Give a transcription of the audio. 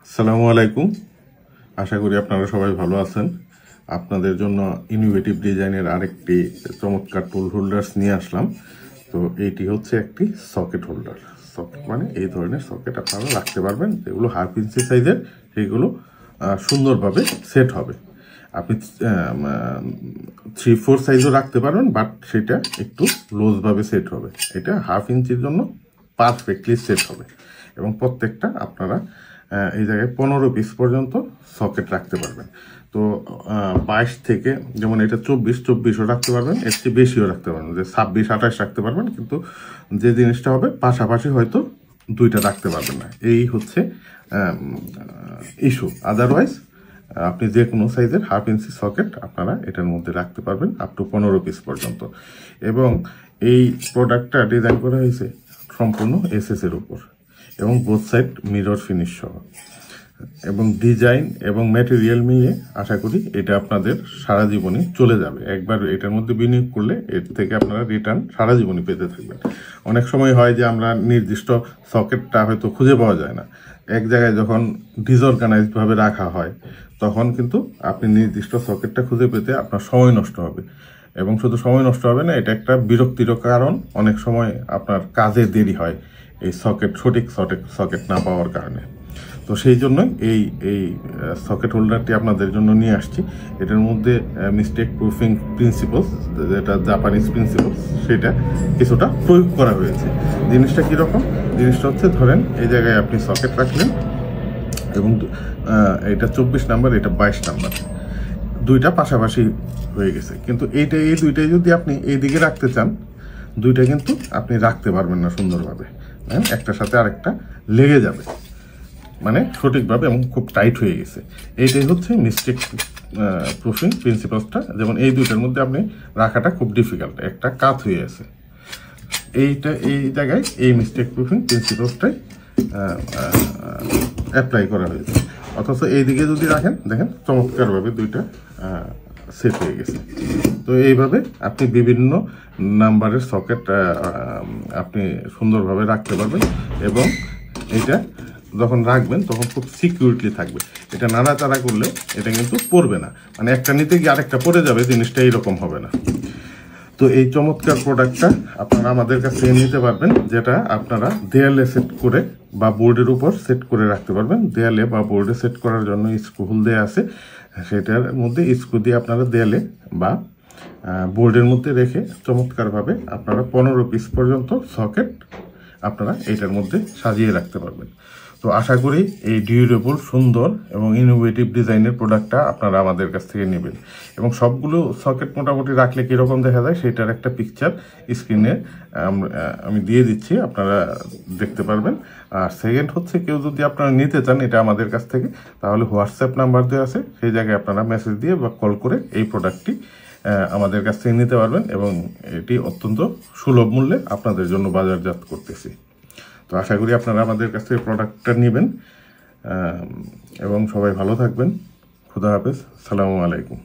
আসসালামু আলাইকুম। আশা করি আপনারা সবাই ভালো আছেন। আপনাদের জন্য ইনোভেটিভ ডিজাইনের আরেকটি চমৎকার টুল হোল্ডার্স নিয়ে আসলাম। তো এইটি হচ্ছে একটি সকেট হোল্ডার। সকেট মানে এই ধরনের সকেট আপনারা রাখতে পারবেন, যেগুলো হাফ ইঞ্চি সাইজের, সেইগুলো সুন্দরভাবে সেট হবে। আপনি 3/4 সাইজও রাখতে পারবেন, বাট সেটা একটু লুজভাবে সেট হবে। এটা হাফ ইঞ্চির জন্য পারফেক্টলি সেট হবে এবং প্রত্যেকটা আপনারা এই জায়গায় 15 পিস পর্যন্ত সকেট রাখতে পারবেন। তো 22 থেকে, যেমন এটা 24ও রাখতে পারবেন, এর চেয়ে বেশিও রাখতে পারবেন, যে 26-28 রাখতে পারবেন। কিন্তু যে জিনিসটা হবে, পাশাপাশি হয়তো দুইটা রাখতে পারবেন না, এই হচ্ছে ইস্যু। আদারওয়াইজ আপনি যে কোনো সাইজের হাফ ইঞ্চি সকেট আপনারা এটার মধ্যে রাখতে পারবেন আপ টু 15 পিস পর্যন্ত। এবং এই প্রোডাক্টটা ডিজাইন করা হয়েছে সম্পূর্ণ এসএস এর উপর, এবং বোথ সাইড মিরর ফিনিশ সহ, এবং ডিজাইন এবং ম্যাটেরিয়াল মিলিয়ে আশা করি এটা আপনাদের সারা জীবনই চলে যাবে। একবার এটার মধ্যে বিনিয়োগ করলে এর থেকে আপনারা রিটার্ন সারা জীবনই পেতে থাকবেন। অনেক সময় হয় যে আমরা নির্দিষ্ট সকেটটা হয়তো খুঁজে পাওয়া যায় না, এক জায়গায় যখন ডিসঅর্গানাইজড ভাবে রাখা হয়, তখন কিন্তু আপনি নির্দিষ্ট সকেটটা খুঁজে পেতে আপনার সময় নষ্ট হবে। এবং শুধু সময় নষ্ট হবে না, এটা একটা বিরক্তির কারণ। অনেক সময় আপনার কাজে দেরি হয় এই সঠিক সকেট না পাওয়ার কারণে। তো সেই জন্যই এই সকেট হোল্ডারটি আপনাদের জন্য নিয়ে আসছি। এটার মধ্যে মিস্টেক প্রুফিং প্রিন্সিপাল, যেটা জাপানিজ প্রিন্সিপাল, সেটা কিছুটা প্রয়োগ করা হয়েছে। জিনিসটা কীরকম? জিনিসটা হচ্ছে, ধরেন এই জায়গায় আপনি সকেট রাখলেন এবং এটা 24 নাম্বার, এটা 22 নাম্বার, দুইটা পাশাপাশি হয়ে গেছে। কিন্তু এই দুইটাই যদি আপনি এইদিকে রাখতে চান, দুইটা কিন্তু আপনি রাখতে পারবেন না সুন্দরভাবে। একটার সাথে আরেকটা লেগে যাবে, মানে সঠিকভাবে, এবং খুব টাইট হয়ে গেছে। এইটাই হচ্ছে মিস্টেক প্রুফিং প্রিন্সিপালসটা। যেমন এই দুইটার মধ্যে আপনি রাখাটা খুব ডিফিকাল্ট, একটা কাত হয়ে আছে। এই জায়গায় এই মিস্টেক প্রুফিং প্রিন্সিপালসটাই অ্যাপ্লাই করা হয়েছে। অথচ এইদিকে যদি রাখেন, দেখেন চমৎকারভাবে দুইটা সেট হয়ে গেছে। তো এইভাবে আপনি বিভিন্ন নাম্বারের সকেট আপনি সুন্দরভাবে রাখতে পারবেন, এবং এটা যখন রাখবেন তখন খুব সিকিউরিটি থাকবে। এটা নাড়াচাড়া করলে এটা কিন্তু পড়বে না, মানে একটা নিতে গিয়ে আরেকটা পড়ে যাবে, জিনিসটা এইরকম হবে না। তো এই চমৎকার প্রোডাক্টটা আপনারা আমাদের কাছ থেকে নিতে পারবেন, যেটা আপনারা দেয়ালে সেট করে বা বোর্ডের উপর সেট করে রাখতে পারবেন। দেয়ালে বা বোর্ডে সেট করার জন্য স্ক্রু হোল দেওয়া আছে, সেটার মধ্যে স্ক্রু দিয়ে আপনারা দেয়ালে বা বোর্ডের মধ্যে রেখে চমৎকারভাবে আপনারা 15 পিস পর্যন্ত সকেট আপনারা এইটার মধ্যে সাজিয়ে রাখতে পারবেন। তো আশা করি এই ডিউরেবল, সুন্দর এবং ইনোভেটিভ ডিজাইনের প্রোডাক্টটা আপনারা আমাদের কাছ থেকে নেবেন। এবং সবগুলো সকেট মোটামুটি রাখলে কীরকম দেখা যায়, সেটার একটা পিকচার স্ক্রিনে আমি দিয়ে দিচ্ছি, আপনারা দেখতে পারবেন। আর সেকেন্ড হচ্ছে, কেউ যদি আপনারা নিতে চান এটা আমাদের কাছ থেকে, তাহলে হোয়াটসঅ্যাপ নাম্বার দেওয়া আছে, সেই জায়গায় আপনারা মেসেজ দিয়ে বা কল করে এই প্রোডাক্টটি আমাদের কাছ থেকে নিতে পারবেন, এবং এটি অত্যন্ত সুলভ মূল্যে আপনাদের জন্য বাজারজাত করতেছি। তো আশা করি আপনারা আমাদের কাছ থেকে প্রোডাক্টটা নেবেন, এবং সবাই ভালো থাকবেন। খুদা হাফেজ, সালামু আলাইকুম।